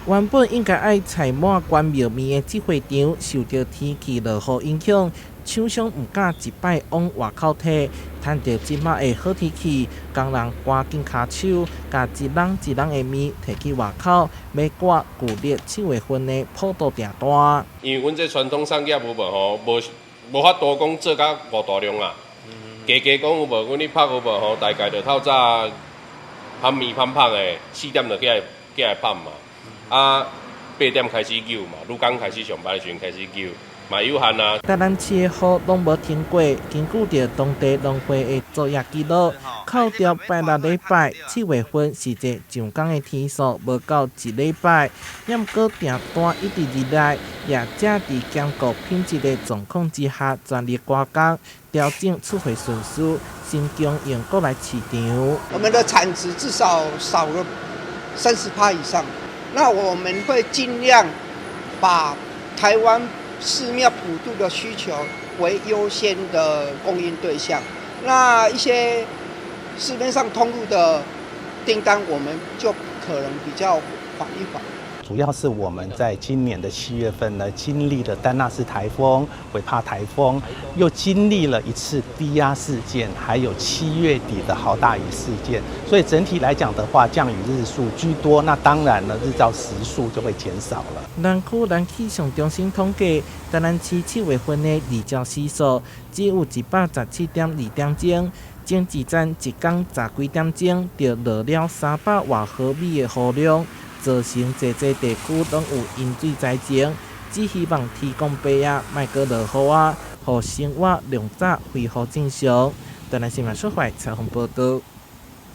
原本应该爱采满关庙面的集会场，受到天气落雨影响，厂商唔敢一摆往外口摕。趁着即马的好天气，工人赶紧骹手，甲一人一人的面摕去外口，要挂旧历7月份的普渡订单。因为阮这传统产业有无吼，无法度讲做甲无大量啦。加讲有无，阮咧拍有无吼，大概就透早暗暝拍的4点就起来拍嘛。8点开始救嘛，愈工开始上班的时阵开始救，嘛有限啊。台南市的雨拢无停过，根据着当地农会的作业记录，扣掉拜6礼拜，7月份是一个上工的天数，无到1礼拜。要过订单一直入来，业者伫兼顾品质的状况之下，全力加工，调整出货顺序，新供应过来市场。我们的产值至少少了30%以上。那我们会尽量把台湾寺庙普渡的需求为优先的供应对象。那一些市面上通路的订单，我们就可能比较缓一缓。主要是我们在今年的7月份呢，经历了丹纳斯台风、尾帕台风，又经历了一次低压事件，还有7月底的豪大雨事件，所以整体来讲的话，降雨日数居多，那当然呢，日照时数就会减少了。南区人气象中心统计，台南市7月份的日照时数只有117.2点钟，前一站一天10几点钟就落了300多毫米的雨量。造成侪地区拢有淹水灾情，只希望天公伯爷莫阁落雨啊，互生活量早恢复正常。台南新闻社会采访报道。